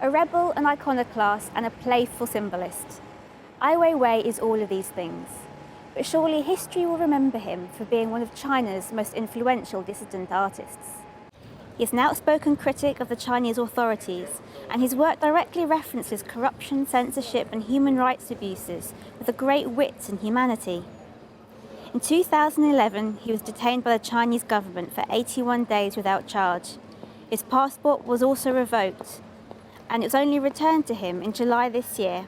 A rebel, an iconoclast, and a playful symbolist. Ai Weiwei is all of these things. But surely history will remember him for being one of China's most influential dissident artists. He is an outspoken critic of the Chinese authorities, and his work directly references corruption, censorship, and human rights abuses with a great wit and humanity. In 2011, he was detained by the Chinese government for 81 days without charge. His passport was also revoked, and it was only returned to him in July this year.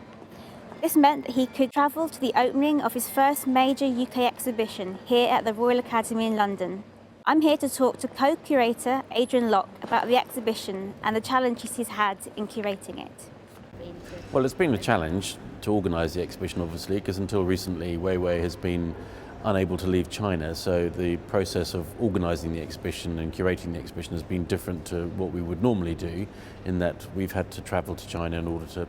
This meant that he could travel to the opening of his first major UK exhibition here at the Royal Academy in London. I'm here to talk to co-curator Adrian Locke about the exhibition and the challenges he's had in curating it. Well, it's been a challenge to organise the exhibition, obviously, because until recently Weiwei has been unable to leave China, so the process of organising the exhibition and curating the exhibition has been different to what we would normally do, in that we've had to travel to China in order to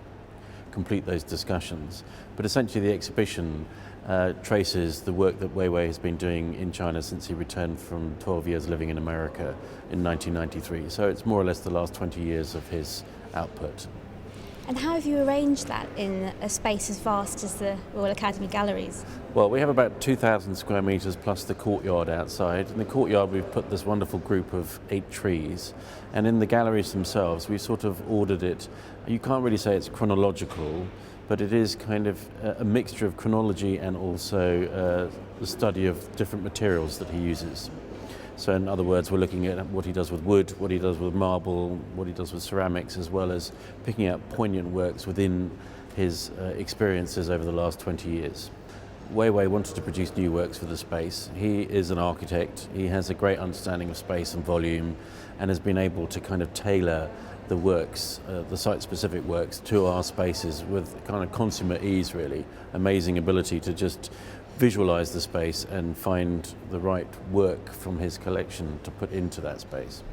complete those discussions. But essentially the exhibition traces the work that Weiwei has been doing in China since he returned from 12 years living in America in 1993. So it's more or less the last 20 years of his output. And how have you arranged that in a space as vast as the Royal Academy galleries? Well, we have about 2,000 square metres plus the courtyard outside. In the courtyard we've put this wonderful group of 8 trees, and in the galleries themselves we've sort of ordered it. You can't really say it's chronological, but it is kind of a mixture of chronology and also the study of different materials that he uses. So in other words, we're looking at what he does with wood, what he does with marble, what he does with ceramics, as well as picking out poignant works within his experiences over the last 20 years. Weiwei wanted to produce new works for the space. He is an architect, he has a great understanding of space and volume, and has been able to kind of tailor the works, the site-specific works, to our spaces with kind of consummate ease, really. Amazing ability to just visualize the space and find the right work from his collection to put into that space.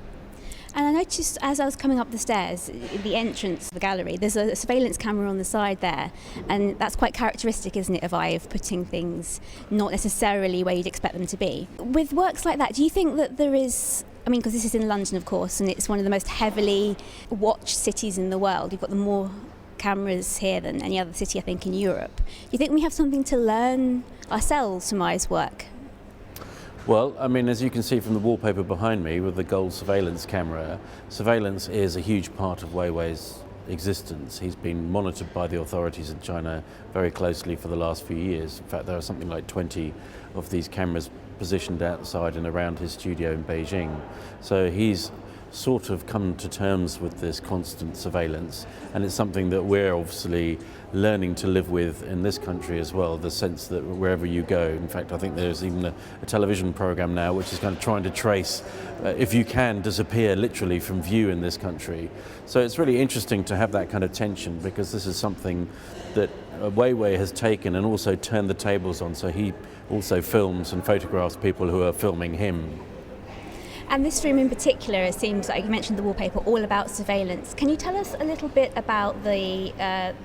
And I noticed as I was coming up the stairs, the entrance of the gallery, there's a surveillance camera on the side there, and that's quite characteristic, isn't it, of Ai, of putting things not necessarily where you'd expect them to be. With works like that, do you think that there is, I mean, because this is in London, of course, and it's one of the most heavily watched cities in the world, you've got the more cameras here than any other city, I think, in Europe. Do you think we have something to learn ourselves from Ai's work? Well, I mean, as you can see from the wallpaper behind me with the gold surveillance camera, surveillance is a huge part of Weiwei's existence. He's been monitored by the authorities in China very closely for the last few years. In fact, there are something like 20 of these cameras positioned outside and around his studio in Beijing. So he's sort of come to terms with this constant surveillance, and it's something that we're obviously learning to live with in this country as well, the sense that wherever you go, in fact I think there's even a television program now which is kind of trying to trace if you can disappear literally from view in this country. So it's really interesting to have that kind of tension, because this is something that Weiwei has taken and also turned the tables on, so he also films and photographs people who are filming him. And this room in particular, it seems like you mentioned the wallpaper, all about surveillance. Can you tell us a little bit about the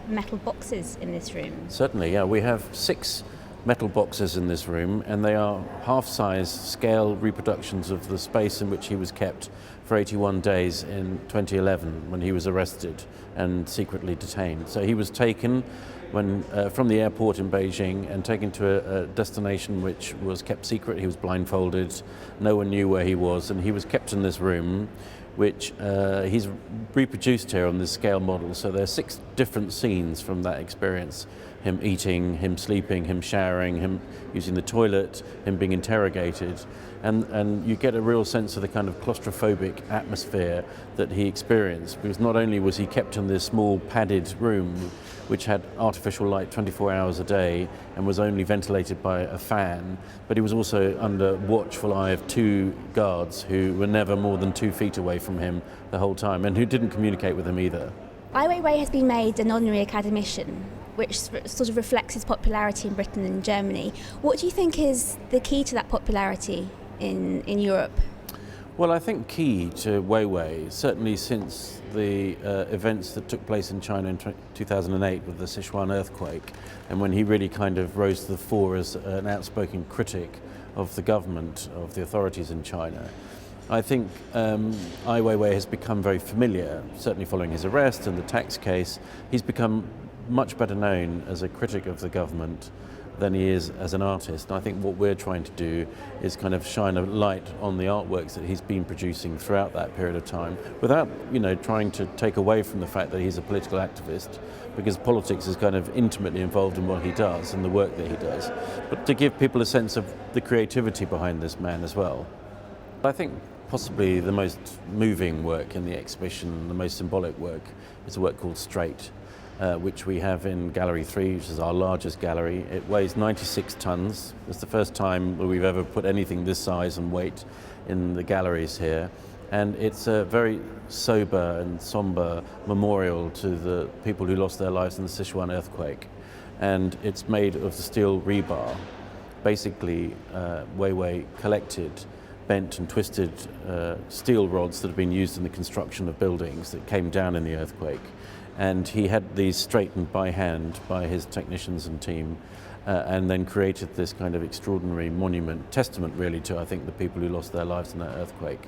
metal boxes in this room? Certainly, yeah. We have 6 metal boxes in this room, and they are half-size scale reproductions of the space in which he was kept for 81 days in 2011 when he was arrested and secretly detained. So he was taken from the airport in Beijing and taken to a destination which was kept secret. He was blindfolded, no one knew where he was, and he was kept in this room which he's reproduced here on this scale model. So there are 6 different scenes from that experience: him eating, him sleeping, him showering, him using the toilet, him being interrogated, and you get a real sense of the kind of claustrophobic atmosphere that he experienced, because not only was he kept in this small padded room which had artificial light 24 hours a day and was only ventilated by a fan, but he was also under watchful eye of 2 guards who were never more than 2 feet away from him the whole time, and who didn't communicate with him either. Ai Weiwei has been made an honorary academician, which sort of reflects his popularity in Britain and Germany. What do you think is the key to that popularity in Europe? Well, I think key to Weiwei, certainly since the events that took place in China in 2008 with the Sichuan earthquake, and when he really kind of rose to the fore as an outspoken critic of the government, of the authorities in China, I think Ai Weiwei has become very familiar, certainly following his arrest and the tax case. He's become much better known as a critic of the government than he is as an artist. And I think what we're trying to do is kind of shine a light on the artworks that he's been producing throughout that period of time, without, trying to take away from the fact that he's a political activist, because politics is kind of intimately involved in what he does and the work that he does, but to give people a sense of the creativity behind this man as well. I think possibly the most moving work in the exhibition, the most symbolic work, is a work called Straight, which we have in Gallery 3, which is our largest gallery. It weighs 96 tons. It's the first time that we've ever put anything this size and weight in the galleries here. And it's a very sober and somber memorial to the people who lost their lives in the Sichuan earthquake. And it's made of the steel rebar. Basically, Weiwei collected bent and twisted steel rods that have been used in the construction of buildings that came down in the earthquake. And he had these straightened by hand by his technicians and team, and then created this kind of extraordinary monument, testament really to, I think, the people who lost their lives in that earthquake.